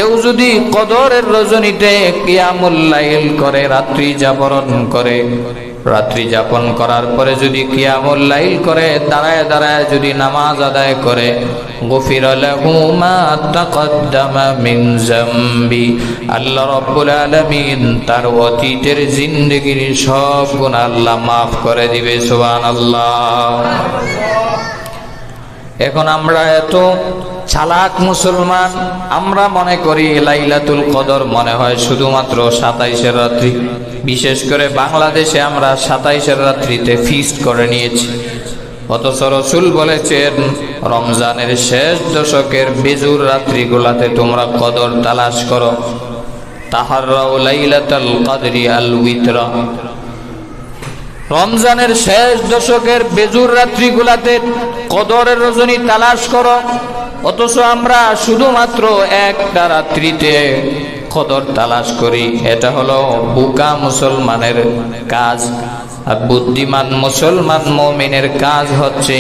কেউ যদি কদরের রজনীতে কিয়ামুল লাইল করে, রাত্রি জাগরণ করে, রাত্রি যাপন করার পরে যদি কিয়ামুল লাইল করে, দাঁড়ায় দাঁড়ায় যদি নামাজ আদায় করে, গফিরা লাহু মা তাকদ্দামা মিন যামবি, আল্লাহ রাব্বুল আলামিন তার অতীতের জিন্দেগির সব গুনাহ আল্লাহ মাফ করে দিবে। সুবহানাল্লাহ। এখন আমরা এত চালাক মুসলমান, আমরা মনে করি লাইলাতুল কদর মনে হয় শুধুমাত্র 27-এর রাত্রি। বিশেষ করে বাংলাদেশে আমরা 27-এর রাত্রিতে ফিস্ট করে নিয়েছি। অথচ রাসূল বলেছেন রমজানের শেষ দশকের বেজুর রাত্রিগুলাতে তোমরা কদর তালাশ করো। তাহাররাউ লাইলাতুল কদরি আল উইতরা, রমজানের শেষ দশকের বেজুর রাত্রিগুলাতে কদরের রজনী তালাশ করো। অথচ আমরা শুধুমাত্র একটা রাত্রিতে কদর তালাশ করি। এটা হলো বোকা মুসলমানের কাজ। আর বুদ্ধিমান মুসলমান মুমিনের কাজ হচ্ছে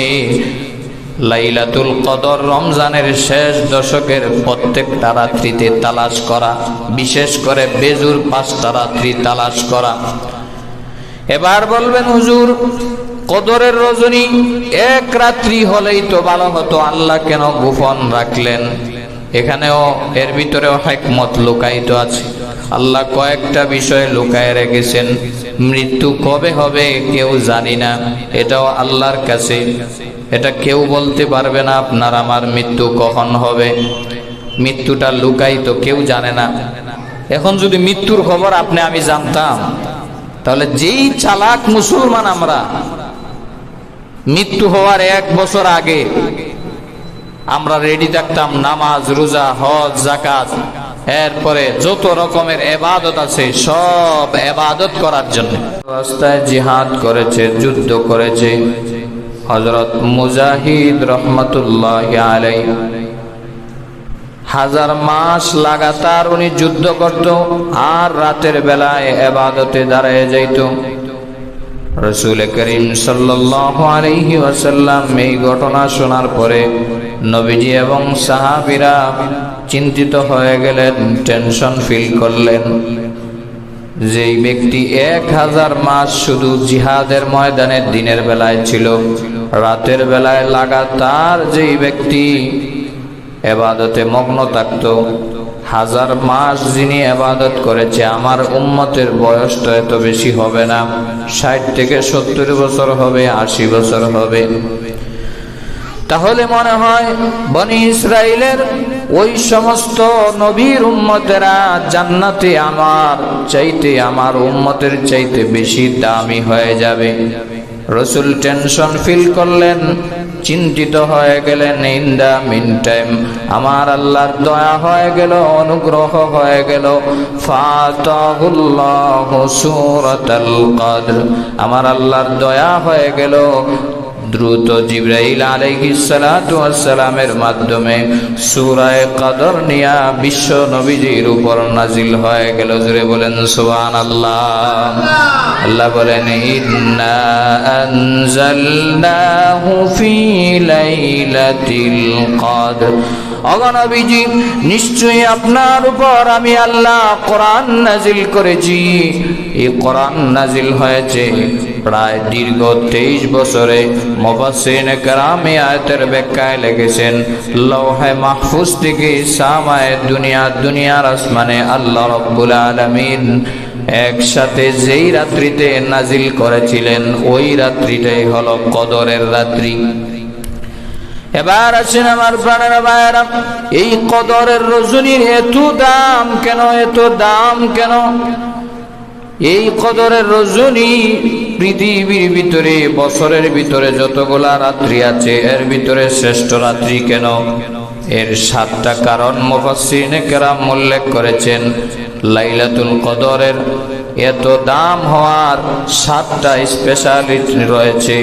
লাইলাতুল কদর রমজানের শেষ দশকের প্রত্যেকটা রাত্রিতে তালাশ করা, বিশেষ করে বেজুর 5টা রাত্রি তালাশ করা। এবার বলবেন হুজুর কদরের রজনী এক রাত্রি হলেই তো ভালো হতো, আল্লাহ কেন গোপন রাখলেন? এখানেও এর ভিতরেও হিকমত লুকায়িত আছে। আল্লাহ কয়েকটা বিষয় লুকায় রেখেছেন। মৃত্যু কবে হবে কেউ জানি না, এটাও আল্লাহর কাছে। এটা কেউ বলতে পারবে না আপনার আমার মৃত্যু কখন হবে। মৃত্যুটা লুকায়িত, কেউ জানে না। এখন যদি মৃত্যুর খবর আপনি আমি জানতাম, তাহলে যেই চালাক মুসলমান আমরা, মৃত্যু হওয়ার 1 বছর আগে আমরা রেডি থাকতাম নামাজ, রোজা, হজ, যাকাত, এরপরে যত রকমের ইবাদত আছে সব ইবাদত করার জন্য রাস্তায় জিহাদ করেছে, যুদ্ধ করেছে হযরত মুজাহিদ রহমাতুল্লাহি আলাইহি। 1000 মাস লাগাতার উনি যুদ্ধ করত, আর রাতের বেলায় ইবাদতে দাঁড়িয়ে যাইত। রাসূল করিম সাল্লাল্লাহু আলাইহি ওয়াসাল্লাম এই ঘটনা শোনার পরে নবীজি এবং সাহাবীরা চিন্তিত হয়ে গেলেন, টেনশন ফিল করলেন। যেই ব্যক্তি 1000 মাস শুধু জিহাদের ময়দানে দিনের বেলায় ছিল, রাতের বেলায় লাগাতার যেই ব্যক্তি ইবাদতে মগ্ন থাকত, 1000 মাস যিনি ইবাদত করেছে, আমার উম্মতের বয়স তো এত বেশি হবে না, 60 থেকে 70 বছর হবে, 80 বছর হবে। তাহলে মনে হয় বনি ইসরাইলের ওই সমস্ত নবীর উম্মতেরা জান্নাতে আমার চাইতে, আমার উম্মতের চাইতে বেশি দামি হয়ে যাবে। রাসূল টেনশন ফিল করলেন, চিন্তিত হয়ে গেলেন। ইন দা মিন টাইম আমার আল্লাহর দয়া হয়ে গেল, অনুগ্রহ হয়ে গেল। ফাতাহুল্লাহু সূরাতুল কদর, আমার আল্লাহর দয়া হয়ে গেল। দ্রুত জিবরাইল আলাইহিস সালাতু ওয়াস সালামের মাধ্যমে সূরা কদর নিয়া বিশ্ব নবীজির উপর নাজিল হয়ে গেল। জোরে বলেন সুবহানাল্লাহ। আল্লাহ বলেন ইন্না আনজালনাহু ফি লাইলাতিল কদর, অগণবিজি নিশ্চয়ই আপনার উপর আমি আল্লাহ কোরআন নাজিল করেছি। এই কোরআন নাজিল হয়েছে প্রায় দীর্ঘ 23 বছরে। মুফাসসিরিনে কেরাম এই আয়াতের ব্যাখ্যায় লিখেছেন, লৌহে মাহফুজ থেকে সামায়ে দুনিয়া, দুনিয়ার আসমানে আল্লাহ রাব্বুল আলামিন একসাথে যেই রাত্রিতে নাজিল করেছিলেন, ওই রাত্রিটাই হলো কদরের রাত্রি। এবার আছেন আমার প্রাণের ভাইয়েরা, এই কদরের রজনীর এত দাম কেন? এত দাম কেন? এই কদরের রজনী পৃথিবীর ভিতরে, বছরের ভিতরে যতগুলা রাত্রি আছে, এর ভিতরে শ্রেষ্ঠ রাত্রি কেন? এর 7টা কারণ মুফাসসিরিনে কেরাম উল্লেখ করেছেন। লাইলাতুল কদরের এত দাম হওয়ার 7টা স্পেশালিটি রয়েছে,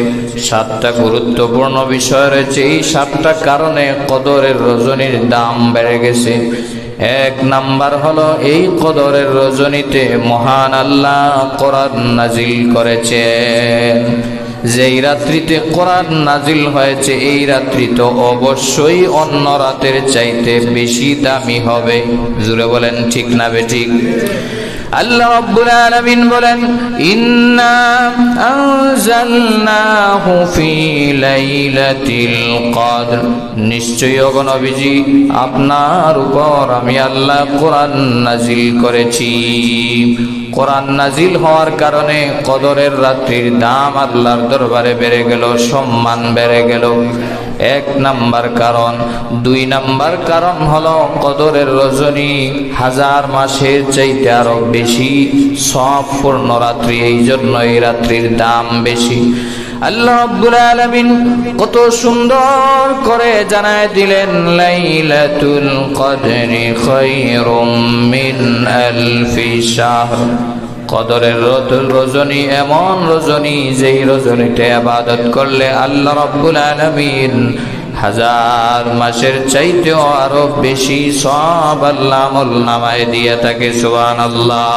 7টা গুরুত্বপূর্ণ বিষয় রয়েছে। এই 7টা কারণে কদরের রজনীর দাম বেড়ে গেছে। 1 নাম্বার হলো এই কদরের রজনীতে মহান আল্লাহ কোরআন নাজিল করেছেন। যেই রাত্রিতে কোরআন নাজিল হয়েছে এই রাত্রি তো অবশ্যই অন্য রাতের চাইতে বেশি দামি হবে। জুড়ে বলেন ঠিক না বেঠিক? আল্লাহ রাব্বুল আলামিন বলেন, ইন্না আনজালনাহু ফি লাইলাতিল কদর, নিশ্চয়ই ওগো নবীজি আপনার উপর আমি আল্লাহ কোরআন নাজিল করেছি। কোরআন নাজিল হওয়ার কারণে কদরের রাত্রির দাম আল্লাহর দরবারে বেড়ে গেল, সম্মান বেড়ে গেল। এক নাম্বার কারণ। দুই নাম্বার কারণ হলো কদরের রজনী 1000 মাসের চাইতে আরো বেশি সবপূর্ণ রাত্রি, এই জন্য এই রাত্রির দাম বেশি। আল্লাহ রাব্বুল আলামিন কত সুন্দর করে জানায় দিলেন, লাইলাতুল কদরি খায়রুম মিন আলফি শাহর। কদরের রজনী এমন রজনী যেই রজনীতে ইবাদত করলে আল্লাহ রাব্বুল আলামিন 1000 মাসের চাইতেও আরো বেশি সওয়াব আল্লাহ আমল নামায় দিয়ে থাকে। সুবহানাল্লাহ।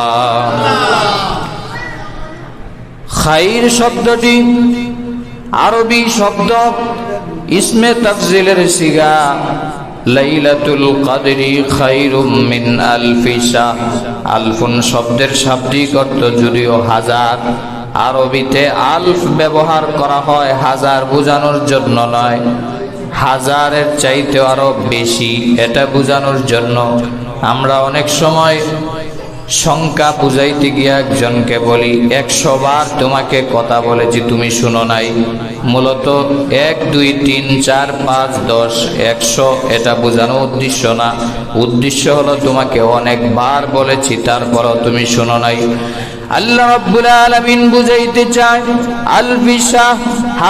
খাইর শব্দটি আরবি শব্দ, ইসমে তাফজিলের সিগা। লাইলাতুল কদরি খায়রুম মিন আলফি শাহ। আলফুন শব্দের শাব্দিক অর্থ যদিও 1000, আরবিতে আলফ ব্যবহার করা হয় 1000 বোঝানোর জন্য নয়, 1000-এর চাইতে আরো বেশি এটা বোঝানোর জন্য। আমরা অনেক সময় সংখ্যা বুঝাইতে গিয়ে একজনকে বলি 100 বার তোমাকে কথা বলেছি তুমি শুনো নাই। মূলত 1 2 3 4 5 10 100 এটা বোঝানো উদ্দেশ্য না। উদ্দেশ্য হলো তোমাকে অনেকবার বলেছি তারপরও তুমি শুনো নাই। আল্লাহ রাব্বুল আলামিন বুঝাইতে চায় আলফি শাহ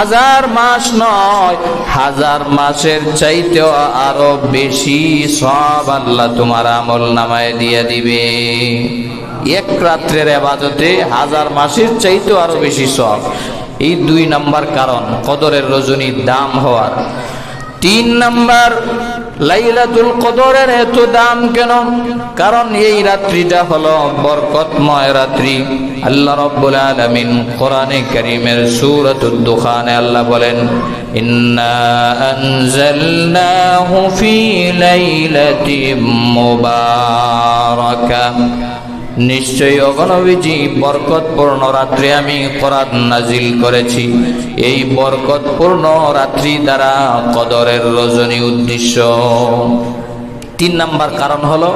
1000 মাস নয়, 1000 মাসের চাইতেও আরো বেশি সওয়াব আল্লাহ তোমার আমল নামায় দিয়ে দিবে। এক রাত্রের ইবাদতে 1000 মাসের চাইতেও আরো বেশি সওয়াব। এই 2 নাম্বার কারণ কদরের রজনীর দাম হওয়ার। 3 নাম্বার, লাইলাতুল কদরের এত দাম কেন? কারণ এই রাত্রিটা হলো বরকতময় রাত্রি। আল্লাহ রাব্বুল আলামিন কোরআনে কারীমের সূরাতুদ দুখানে আল্লাহ বলেন, ইন্না আনজালনাহু ফি লাইলাতিন মুবারাকাহ। নিশ্চয়ই ওগো নবীজি বরকতপূর্ণ রাত্রে আমি কোরআন নাজিল করেছি। এই বরকতপূর্ণ রাত্রি দ্বারা কদরের রজনী উদ্দেশ্য। 3 নাম্বার কারণ হলো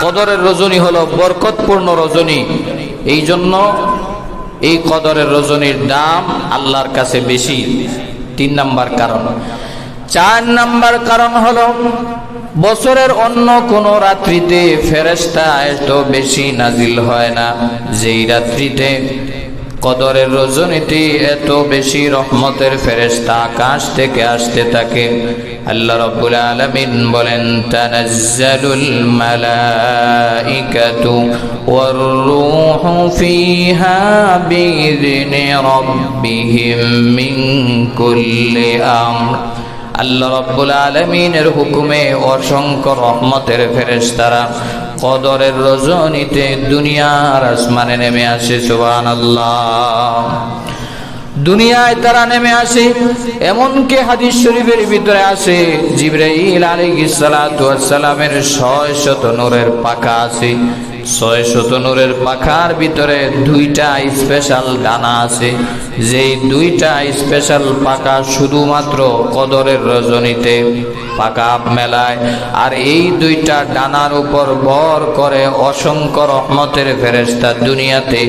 কদরের রজনী হলো বরকতপূর্ণ রজনী, এই জন্য এই কদরের রজনীর দাম আল্লাহর কাছে বেশি। 3 নাম্বার কারণ। 4 নাম্বার কারণ হলো বছরের অন্য কোন রাত্রিতে ফেরেশতা এত বেশি নাজিল হয় না, যেই রাত্রিতে কদরের রজনীতে এত বেশি রহমতের ফেরেশতা আকাশ থেকে আসতে থাকে। আল্লাহ রাব্বুল আলামিন বলেন, তানাজ্জালুল মালাইকাতু ওয়ার রূহু ফিহা বিইذনি রাব্বিহিম মিন কুল্লি আমর। আল্লাহ রাব্বুল আলামিনের হুকুমে অসংখ্য রহমতের ফেরেশতারা কদরের রজনীতে দুনিয়ার আসমানে নেমে আসে। সুবহানাল্লাহ। দুনিয়ায় তারা নেমে আসে, এমনকি হাদিস শরীফের ভিতরে আসে জিবরাইল আলাইহিস সালাতু ওয়াস সালামের 600 নূরের পাখা আছে। 600 নূরের পাখার ভিতরে 2টা স্পেশাল ডানা আছে, যেই 2টা স্পেশাল পাখা শুধুমাত্র কদরের রজনীতে পাখা মেলায়। আর এই 2টা ডানার উপর ভর করে অসংখ্য রহমতের ফেরেশতা দুনিয়াতে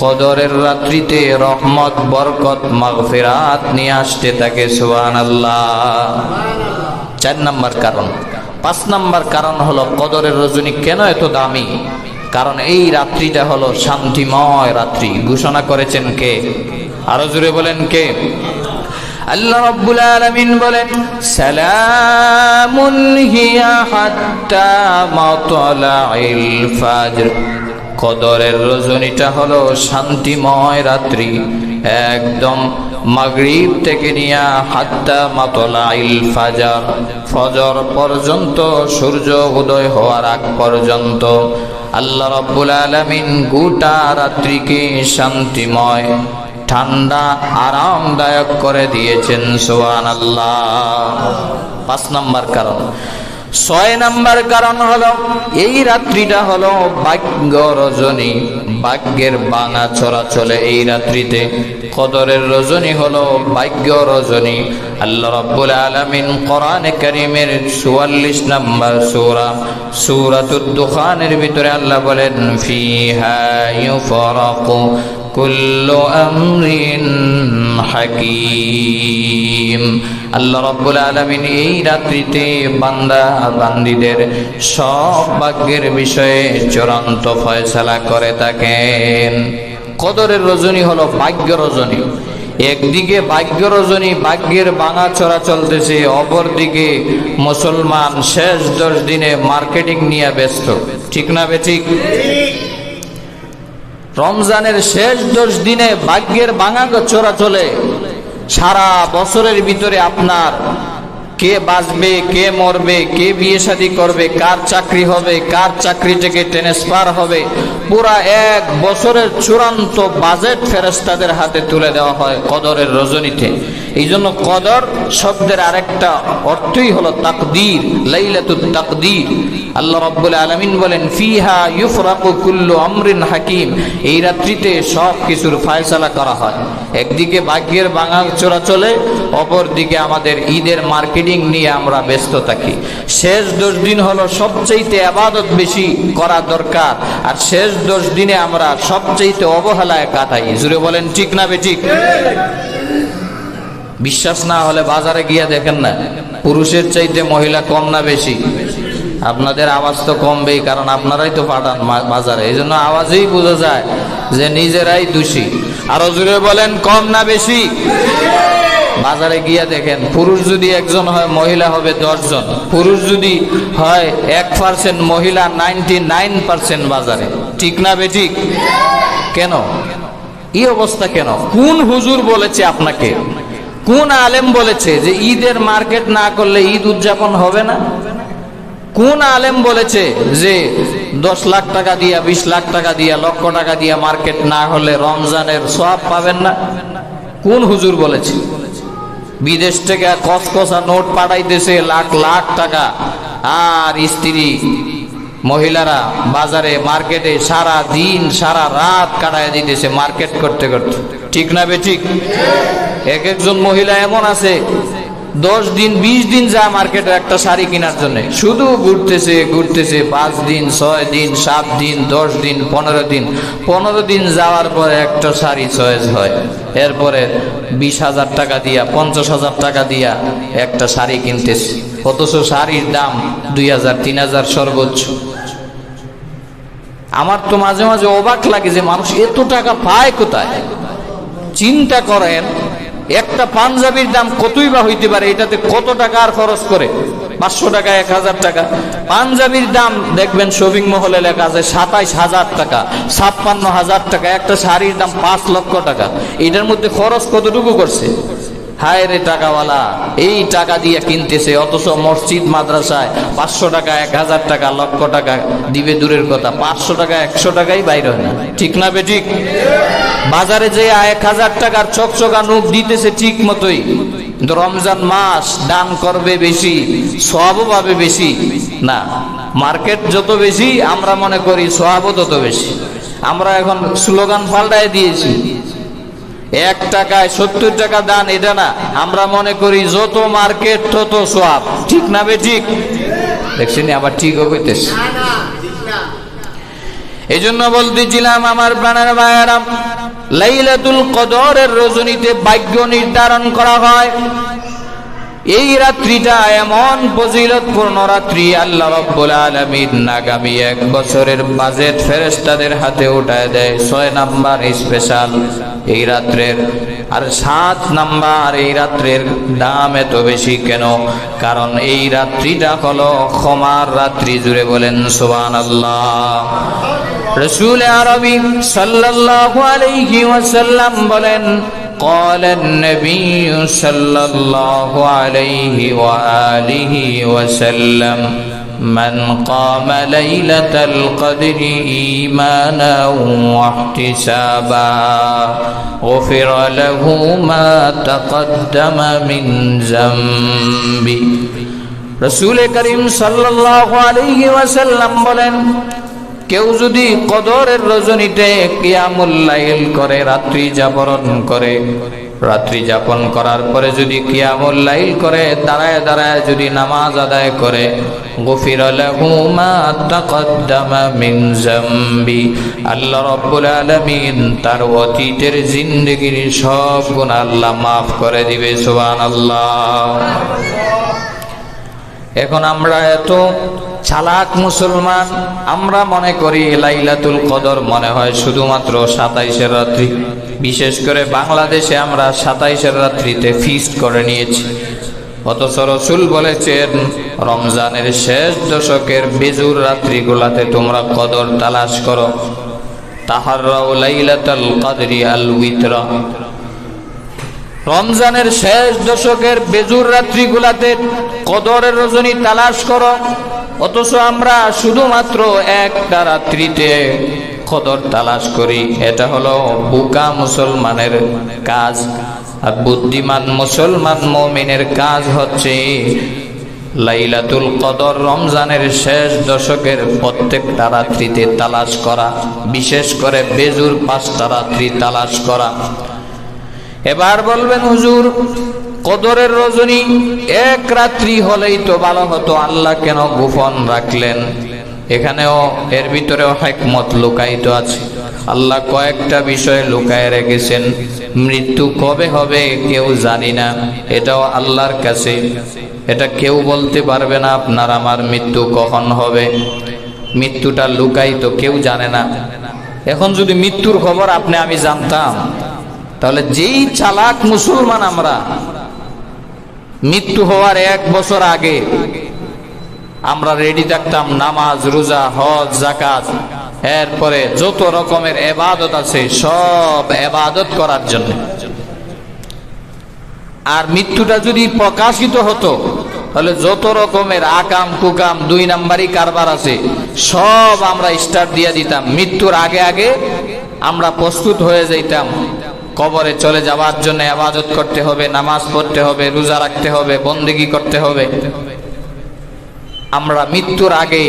কদরের রাত্রিতে রহমত, বরকত, মাগফিরাত নিয়ে আসতে থাকে। সুবহানাল্লাহ। 4 নাম্বার কারণ। 5 নাম্বার কারণ হলো কদরের রজনী কেন এত দামি? কারণ এই রাত্রিটা হলো শান্তিময় রাত্রি। ঘোষণা করেছেন কে? আরো জোরে বলেন কে? আল্লাহ রাব্বুল আলামিন বলেন, সালামুন হিয়া হাত্তা মাতলাইল ফাজর। কদরের রজনীটা হলো শান্তিময় রাত্রি, একদম মাগরিব থেকে নিয়ে হাত্তা মাতলাইল ফাজর, ফজর পর্যন্ত, সূর্য উদয় হওয়ার আগ পর্যন্ত আল্লাহ রাব্বুল আলামিন গোটা রাত্রিকে শান্তিময় ঠান্ডা আরামদায়ক করে দিয়েছেন। সুবহানাল্লাহ। 5 নম্বর কারণ। 6 নম্বর কারণ হলো এই রাত্রিটা হলো ভাগ্য রজনী, ভাগ্যের বাঙা চলাচলে এই রাত্রিতে। কদরের রজনী হলো ভাগ্য রজনী। আল্লাহ রাব্বুল আলামিন কোরআনে কারীমের 44 নম্বর সূরাতুদ দুখানের ভিতরে আল্লাহ বলেন, ফিহা ইউফরাকু কুল্লু আমরিন হাকীম। আল্লাহ রাব্বুল আলামিন এই রাত্রিতে বান্দা বান্দীদের সব ভাগ্যের বিষয়ে চূড়ান্ত ফয়সালা করে থাকেন। কদরের রজনী হলো ভাগ্য রজনী। একদিকে ভাগ্য রজনী, ভাগ্যের ভাঙা চড়া চলতেছে, অপরদিকে মুসলমান শেষ 10 দিনে মার্কেটিং নিয়ে ব্যস্ত। ঠিক না বেঠিক? রমজানের শেষ 10 দিনে ভাগ্যের ভাঙা চড়া চলে। সারা বছরের ভিতরে আপনার কে বাঁচবে, কে মরবে, কে বিয়ে শাদী করবে, কার চাকরি হবে, কার চাকরি থেকে ট্রান্সফার হবে, পুরা 1 বছরের চূড়ান্ত বাজেট ফেরেশতাদের হাতে তুলে দেওয়া হয় কদরের রজনীতে। এই জন্য কদর শব্দের আরেকটা অর্থই হলো তাকদীর, লাইলাতুত তাকদীর। আল্লাহ রাব্বুল আলামিন বলেন, ফিহা ইউফরাকু কুল্লু আমরিন হাকিম। এই রাত্রিতে সব কিছুর ফয়সালা করা হয়। একদিকে ভাগ্যের ভাঙা চোরা চলে, অপর দিকে আমাদের ঈদের মার্কেটিং নিয়ে আমরা ব্যস্ত থাকি। শেষ 10 দিন হলো সবচাইতে ইবাদত বেশি করা দরকার, আর শেষ 10 দিনে আমরা সবচাইতে অবহেলায় কাটাই। জুড়ে বলেন ঠিক না বেঠিক? বিশ্বাস না হলে বাজারে গিয়ে দেখেন না, পুরুষের চাইতে মহিলা কম না বেশি? আপনাদের আওয়াজ তো কমবেই, কারণ আপনারাই তো পাঠান বাজারে। এই জন্য আওয়াজেই বোঝা যায় যে নিজেরাই দোষী। আরো জোরে বলেন, কম না বেশি? বাজারে গিয়া দেখেন, পুরুষ যদি 1 জন হয়, মহিলা হবে 10 জন। পুরুষ যদি হয় 1%, মহিলা 99% বাজারে। ঠিক না বেঠিক? কেন এই অবস্থা? কেন? কোন হুজুর বলেছে আপনাকে, কোন আলেম বলেছে যে ঈদের মার্কেট না করলে ঈদ উদযাপন হবে না? কোন আলেম বলেছে যে 10 লাখ টাকা দিয়া, 20 লাখ টাকা দিয়া, লক্ষ টাকা দিয়া মার্কেট না হলে রমজানের সওয়াব পাবেন না? কোন হুজুর বলেছে? বিদেশ থেকে কসকসা নোট পাঠাইতেছে লাখ লাখ টাকা, আর স্ত্রী মহিলারা বাজারে মার্কেটে সারা দিন সারা রাত কাটায় দিতেছে মার্কেট করতে করতে। ঠিক না বেঠিক? এক একজন মহিলা এমন আছে 10 দিন 20 দিন যা মার্কেটে একটা শাড়ি কেনার জন্য, শুধু ঘুরতেছে ঘুরতেছে। 5 দিন 6 দিন 7 দিন 10 দিন 15 দিন যাওয়ার পরে একটা শাড়ি চয়েস হয়। এরপরে 20,000 টাকা দিয়া 50,000 টাকা দিয়া একটা শাড়ি কিনতেছে, অথচ শাড়ির দাম 2,000 3,000 সর্বোচ্চ। আমার তো মাঝে মাঝে অবাক লাগে যে মানুষ এত টাকা পায় কোথায়। চিন্তা করেন, একটা পাঞ্জাবির দাম কতই বা হইতে পারে, এটাতে কত টাকা আর খরচ করে? 500 টাকা, 1,000 টাকা। পাঞ্জাবির দাম দেখবেন শপিং মহলে লেখা আছে 27,000 টাকা, 56,000 টাকা। একটা শাড়ির দাম 5 লক্ষ টাকা। এটার মধ্যে খরচ কতটুকু করছে? হায় রে টাকাওয়ালা, এই টাকা দিয়ে কিনতেছে, অথচ মসজিদ মাদ্রাসায় 500 টাকা, 1,000 টাকা, লক্ষ টাকা দিবে দূরের কথা, 500 টাকা 100 টাকাই বাইর হয় না। ঠিক না বেঠিক? বাজারে যে 1,000 টাকার চকচকা নোট দিতেছে ঠিক মতোই, কিন্তু রমজান মাস দান করবে বেশি, সওয়াবও পাবে বেশি না। মার্কেট যত বেশি আমরা মনে করি সওয়াবও তত বেশি। আমরা এখন স্লোগান পাল্টায় দিয়েছি, 1 টাকায় 70 টাকা দান, এটা না। আমরা মনে করি যত মার্কেট তত সওয়াব। ঠিক না বেঠিক? দেখছেন আবার ঠিক হইতেছে। এই জন্য বলতেছিলাম আমার প্রাণের ভাইয়েরা, লাইলাতুল কদরের রজনীতে ভাগ্য নির্ধারণ করা হয়। এই রাত্রিটা এমন ফজিলতপূর্ণ রাত্রি, আল্লাহ রাব্বুল আলামিন আগামী 1 বছরের বাজেট ফেরেশতাদের হাতে উঠায় দেয়। 6 নাম্বার স্পেশাল এই রাত্রের। আর 7 নাম্বার, এই রাত্রের দাম এত বেশি কেন? কারণ এই রাত্রিটা হলো ক্ষমার রাত্রি। জুড়ে বলেন সুবহানাল্লাহ। রাসূল আরবি সাল্লাল্লাহু আলাইহি ওয়াসাল্লাম বলেন, قال النبي صلى الله عليه وآله وسلم من قام ليلة القدر إيمانا واحتسابا غفر له ما تقدم من ذنبه رسول করিম সাল্লাল্লাহু আলাইহি ওয়াসাল্লাম বলেন, কেউ যদি কদরের রজনীতে কিয়ামুল লাইল করে, রাত্রি জাগরণ করে, রাত্রি যাপন করার পরে যদি কিয়ামুল লাইল করে, দাঁড়ায় দাঁড়ায় যদি নামাজ আদায় করে, গুফিরা লাহু মা তাকদ্দামা মিন যামবি, আল্লাহ রাব্বুল আলামিন তার অতীতের জিন্দেগীর সব গুনাহ আল্লাহ মাফ করে দিবে। সুবহানাল্লাহ। এখন আমরা এত চালাক মুসলমান, আমরা মনে করি লাইলাতুল কদর মনে হয় শুধুমাত্র 27-এর রাত্রি। বিশেষ করে বাংলাদেশে আমরা 27-এর রাত্রিতে ফিস্ট করে নিয়েছি। অথচ রাসূল বলেছেন, রমজানের শেষ দশকের বেজুর রাত্রিগুলাতে তোমরা কদর তালাশ করো। তাহাররাউ লাইলাতুল কদরি আল উইতরা, রমজানের শেষ দশকের বেজুর রাত্রিগুলাতে কদরের রজনী তালাশ করো। অথচ আমরা শুধুমাত্র একটা রাত্রিতে কদর তালাশ করি। এটা হলো বোকা মুসলমানের কাজ। আর বুদ্ধিমান মুসলমান মুমিনের কাজ হচ্ছে লাইলাতুল কদর রমজানের শেষ দশকের প্রত্যেকটা রাত্রিতে তালাশ করা, বিশেষ করে বেজুর 5টা রাত্রি তালাশ করা। এবার বলবেন, হুজুর কদরের রজনী এক রাত্রি হলেই তো ভালো হতো, আল্লাহ কেন গোপন রাখলেন? এখানেও এর ভিতরেও হিকমত লুকায়িত আছে। আল্লাহ কয়েকটা বিষয় লুকায় রেখেছেন। মৃত্যু কবে হবে কেউ জানি না, এটাও আল্লাহর কাছে। এটা কেউ বলতে পারবে না আপনার আমার মৃত্যু কখন হবে। মৃত্যুটা লুকায়িত, কেউ জানে না। এখন যদি মৃত্যুর খবর আপনি আমি জানতাম, তাহলে যেই চালাক মুসলমান আমরা, মৃত্যু হওয়ার 1 বছর আগে আমরা রেডি থাকতাম নামাজ, রোজা, হজ, যাকাত, এরপরে যত রকমের ইবাদত আছে সব ইবাদত করার জন্য। আর মৃত্যুটা যদি প্রকাশিত হতো, তাহলে যত রকমের আকাম কুকাম 2 নাম্বারি কারবার আছে সব আমরা স্টার্ট দিয়ে দিতাম। মৃত্যুর আগে আগে আমরা প্রস্তুত হয়ে যাইতাম। কবরে চলে যাওয়ার জন্য ইবাদত করতে হবে, নামাজ পড়তে হবে, রোজা রাখতে হবে, বন্দেগী করতে হবে। আমরা মৃত্যুর আগে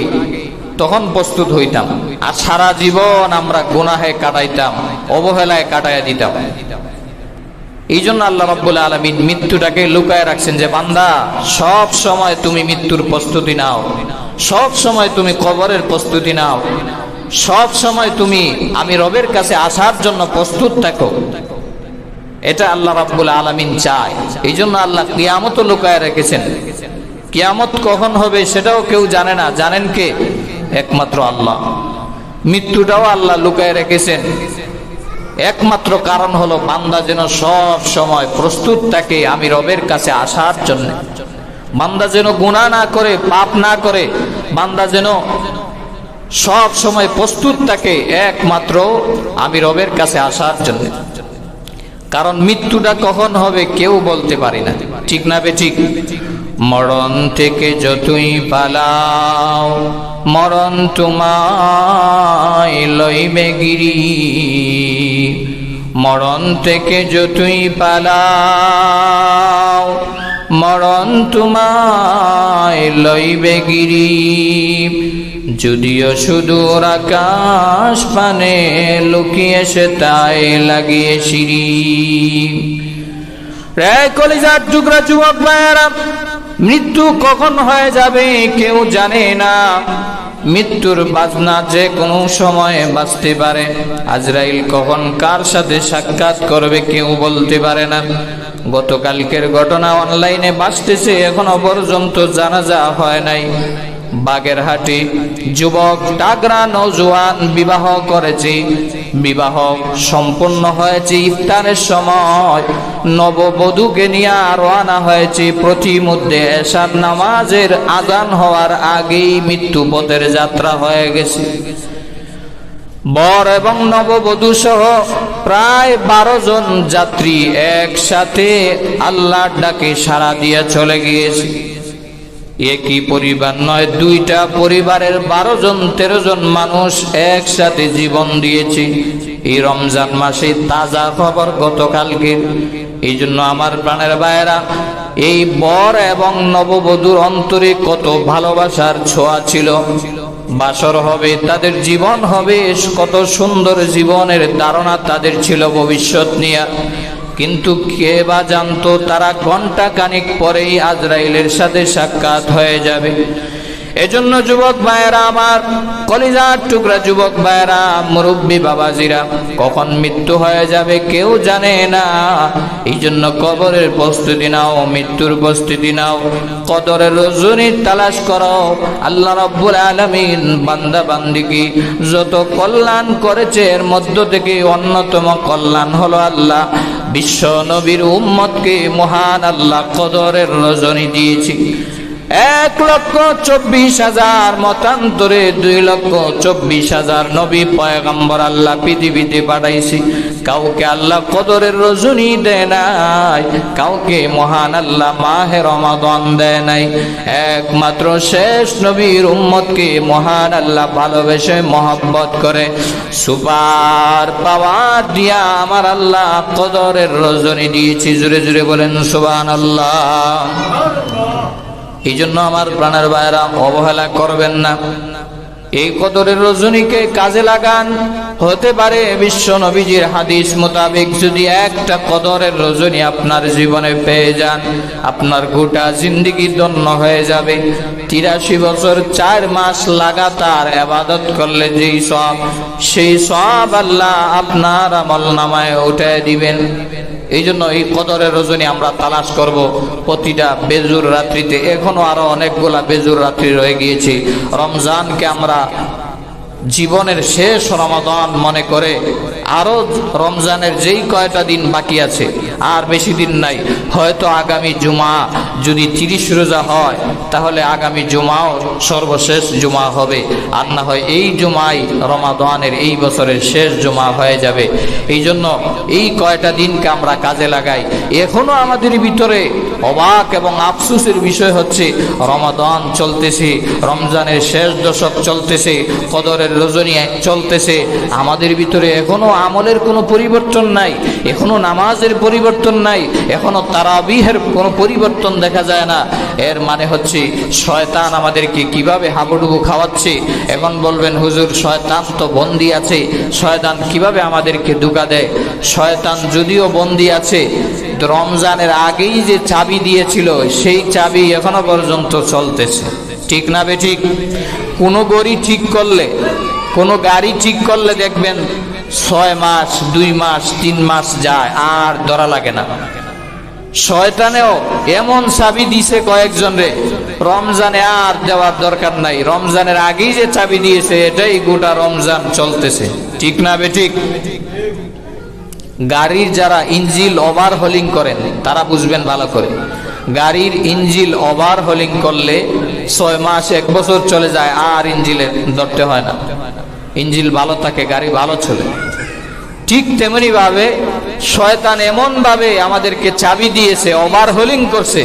তখন প্রস্তুত হইতাম। আর সারা জীবন আমরা গুনাহে কাটাইতাম, অবহেলায় কাটাইয়া দিতাম। এই জন্য আল্লাহ রাব্বুল আলামিন মৃত্যুটাকে লুকায় রাখছেন যে, বান্দা সব সময় তুমি মৃত্যুর প্রস্তুতি নাও, সব সময় তুমি কবরের প্রস্তুতি নাও, সব সময় তুমি আমি রবের কাছে আসার জন্য প্রস্তুত থাকো। এটা আল্লাহ রাব্বুল আলামিন চায়। এই জন্য আল্লাহ কিয়ামত লুকায় রেখেছেন। কিয়ামত কখন হবে সেটাও কেউ জানে না, জানেন কে? একমাত্র আল্লাহ। মৃত্যুটাও আল্লাহ লুকায় রেখেছেন। একমাত্র কারণ হলো বান্দা যেন সব সময় প্রস্তুত থাকে আমি রবের কাছে আসার জন্য। বান্দা যেন গুনাহ না করে, পাপ না করে, বান্দা যেন সব সময় প্রস্তুত থাকে একমাত্র আমি রবের কাছে আসার জন্য। কারণ মৃত্যুটা কখন হবে কেউ বলতে পারি না, ঠিক না বে ঠিক? মরণ থেকে যতই পালাও মরণ তোমায় লইবে গিরি, মরণ থেকে যতই পালাও মরণ তোমায় লইবে গিরি, যদিও সুদূর আকাশ পানে লুকিয়ে সে তাই লাগিয়ে সিঁড়ি। রে কলিজার টুকরা যুবক ভাইয়েরা, মৃত্যু কখন হয়ে যাবে কেউ জানে না। মৃত্যুর বাজনা যে কোনো সময় বাজতে পারে। আজরাইল কখন কার সাথে সাক্ষাৎ করবে কেউ বলতে পারে না। গতকালকের ঘটনা অনলাইনে বাজতেছে, এখনো পর্যন্ত জানাজা হয় নাই। বাগেরহাটে যুবক টাগরা নওজোয়ান বিবাহ করেছে। বিবাহ সম্পন্ন হয়েছে ইফতারের সময়। নববধূকে নিয়ে রওনা হয়েছে। প্রতিমধ্যে এশার নামাজের আযান হওয়ার আগেই মৃত্যু পথের যাত্রা হয়ে গেছে। বর এবং নববধূ সহ প্রায় 12 জন যাত্রী একসাথে আল্লাহর ডাকে সাড়া দিয়ে চলে গিয়েছে। একই পরিবার নয়, দুইটা পরিবারের 12 জন 13 জন মানুষ একসাথে জীবন দিয়েছে এই রমজান মাসে। তাজা খবর গতকালকে। এই জন্য আমার প্রাণের ভাইয়েরা, এই বর এবং নববধূর অন্তরে কত ভালোবাসার ছোঁয়া ছিল। বাসর হবে, তাদের জীবন হবে, কত সুন্দর জীবনের ধারণা তাদের ছিল ভবিষ্যৎ নিয়ে। কিন্তু কে বা জানতো তারা ঘন্টা খানিক পরেই আজরাইলের সাথে সাক্ষাৎ হয়ে যাবে। এজন্য যুবক ভাইয়েরা আমার, কলিজার টুকরা যুবক ভাইয়েরা, মুরব্বী বাবাজিরা, কখন মৃত্যু হয়ে যাবে কেউ জানে না। এই জন্য কবরের প্রস্তুতি নাও, মৃত্যুর প্রস্তুতি নাও, কদরের রজনী তালাশ করো। আল্লাহ রাব্বুল আলামিন বান্দা বান্দিকে যত কল্যাণ করেছে এর মধ্য থেকে অন্যতম কল্যাণ হলো আল্লাহ বিশ্ব নবীর উম্মতকে মহান আল্লাহ কদরের রজনী দিয়েছে। 1,24,000 মতান্তরে 2,24,000 নবী পয়গম্বর আল্লাহ পৃথিবীতে পাঠাইছি। কাউকে আল্লাহ কদরের রজনী দেয় নাই, কাউকে মহান আল্লাহ মাহে রমাদান দেয় নাই। একমাত্র শেষ নবীর উম্মতকে মহান আল্লাহ ভালোবেসে মহব্বত করে সুপার পাওয়ার দিয়া আমার আল্লাহ কদরের রজনী দিয়েছি। জুড়ে জুড়ে বলেন সুবহানাল্লাহ। এই জন্য আমার প্রাণের ভাইয়েরা, অবহেলা করবেন না, এই কদরের রজনীকে কাজে লাগান। হতে পারে বিশ্ব নবীজির হাদিস মোতাবেক যদি একটা কদরের রজনী আপনার জীবনে পেয়ে যান, আপনার গোটা জিন্দেগি ধন্য হয়ে যাবে। 83 বছর 4 মাস লাগাতার ইবাদত করলে যেই সওয়াব, সেই সওয়াব আল্লাহ আপনার আমলনামায় উঠিয়ে দিবেন। এই জন্য এই কদরের রজনী আমরা তালাশ করব প্রতিটা বেজুর রাত্রিতে। এখনো আরো অনেকগুলা বেজুর রাত্রি রয়ে গিয়েছে। রমজানকে আমরা জীবনের শেষ রমাদান মনে করে আরো রমজানের যেই কয়টা দিন বাকি আছে, আর বেশি দিন নাই, হয়তো আগামী জুমা যদি 30 রোজা হয় তাহলে আগামী জুমাও সর্বশেষ জুমা হবে, আর না হয় এই জুমাই রমাদানের এই বছরের শেষ জুমা হয়ে যাবে। এই জন্য এই কয়টা দিনকে আমরা কাজে লাগাই। এখনো আমাদের ভিতরে অবাক এবং আফসোসের বিষয় হচ্ছে, রমাদান চলতেছে, রমজানের শেষ দশক চলতেছে, কদরের রজনী চলতেছে, আমাদের ভিতরে এখনো আমলের কোনো পরিবর্তন নাই, এখনো নামাজের পরিবর্তন নাই, এখনো তারাবিহের কোনো পরিবর্তন দেখা যায় না। এর মানে হচ্ছে শয়তান আমাদেরকে কিভাবে হাবুডুবু খাওয়াচ্ছে। এখন বলবেন হুজুর শয়তান তো বন্দি আছে, শয়তান কিভাবে আমাদেরকে ধোঁকা দেয়? শয়তান যদিও বন্দি আছে, রমজানের আগেই যে চাবি দিয়েছিল সেই চাবি এখনো পর্যন্ত চলতেছে। ঠিক না বেঠিক? কোনো গাড়ি ঠিক করলে দেখবেন 6 মাস 2 মাস 3 মাস যায়, আর ধরা লাগে না। শয়তানেও এমন চাবি দিছে কয়েকজন রে, রমজানে আর দেওয়ার দরকার নাই, রমজানের আগেই যে চাবি দিয়েছে এটাই গোটা রমজান চলতেছে। ঠিক না বেঠিক? গাড়ির যারা ইঞ্জিল ওভারহোলিং করেন তারা বুঝবেন ভালো করে। গাড়ির ইঞ্জিল ওভারহোলিং করলে 6 মাস 1 বছর চলে যায়, আর ইঞ্জিলে ধরতে হয় না, ইঞ্জিল ভালো থাকে, গাড়ি ভালো চলে। ঠিক তেমনি ভাবে শয়তান এমন ভাবে আমাদেরকে চাবি দিয়েছে, ওভারহোলিং করছে,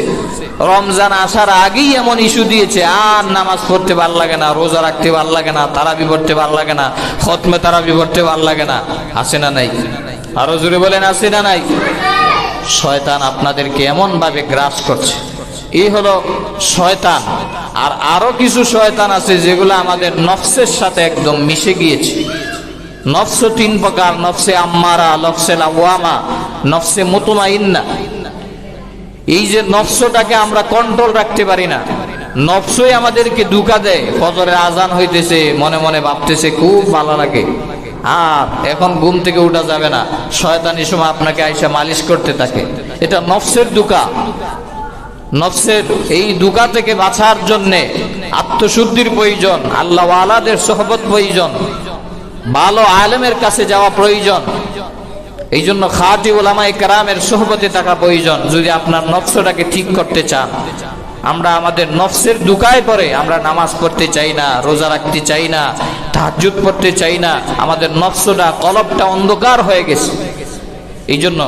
রমজান আসার আগেই এমন ইস্যু দিয়েছে, আর নামাজ পড়তে ভাল লাগে না, রোজা রাখতে ভাল লাগে না, তারাবি পড়তে ভাল লাগে না, খতমে তারাবি পড়তে ভাল লাগে না। আছে না নাই? আরো জোরে বলেন, আছে না নাই? শয়তান আপনাদেরকে এমন ভাবে গ্রাস করছে। এই হলো শয়তান। আর আরো কিছু শয়তান আছে যেগুলো আমাদের নফসের সাথে একদম মিশে গিয়েছে। নফস 3 প্রকার: নফসে আম্মারা, নফসে লাওয়ামা, নফসে মুতমাইন্না। এই যে নফসটাকে আমরা কন্ট্রোল রাখতে পারি না, নফসই আমাদেরকে ধোঁকা দেয়। ফজরের আজান হইতেছে, মনে মনে ভাবতেছে খুব ভালো লাগে, আর এখন ঘুম থেকে উঠা যাবে না, শয়তান এই সময় আপনাকে আইসা মালিশ করতে থাকে। এটা নফসের ধোঁকা। নফসের এই ধোঁকা থেকে বাঁচার জন্যে আত্মশুদ্ধির প্রয়োজন, আল্লাহ ওয়ালাদের সোহবত প্রয়োজন, ভালো আলেমের কাছে যাওয়া প্রয়োজন। এই জন্য খাঁটি উলামায়ে কেরামের সোহবতে থাকা প্রয়োজন যদি আপনার নফসটাকে ঠিক করতে চান। আমরা আমাদের নফসের ধোঁকায় পড়ে আমরা নামাজ পড়তে চাই না, রোজা রাখতে চাই না, তাহাজ্জুদ পড়তে চাই না। আমাদের নফসটা, কলবটা অন্ধকার হয়ে গেছে। এই জন্য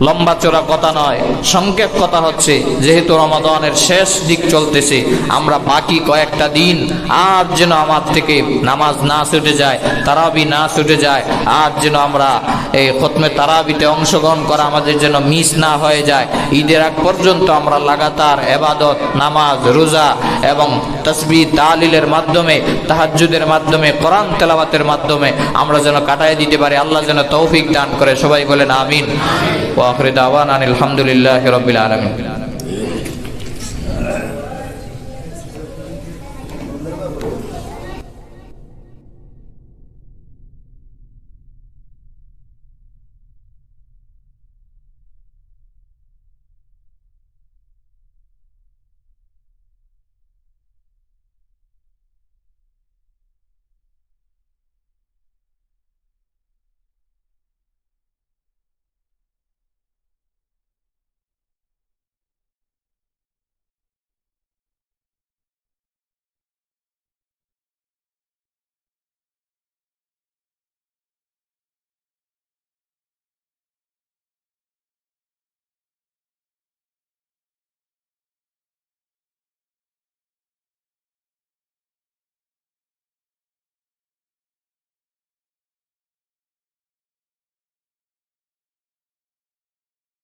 লম্বা চড়া কথা নয়, সংক্ষেপ কথা হচ্ছে, যেহেতু রমাদানের শেষ দিক চলতেছে, আমরা বাকি কয়েকটা দিন আর যেন আমার থেকে নামাজ না ছুটে যায়, তারাবি না ছুটে যায়, আর যেন আমরা এই খতমে তারাবিতে অংশগ্রহণ করা আমাদের যেন মিস না হয়ে যায়। ঈদের আগ পর্যন্ত আমরা লাগাতার ইবাদত, নামাজ, রোজা এবং তাসবিহ তাহলিলের মাধ্যমে, তাহাজ্জুদের মাধ্যমে, কোরআন তেলাওয়াতের মাধ্যমে আমরা যেন কাটায় দিতে পারি। আল্লাহ যেন তৌফিক দান করে। সবাই বলেন আমিন। ওয়া আখিরু দাওয়ানা আলহামদুলিল্লাহি রাব্বিল আলামিন।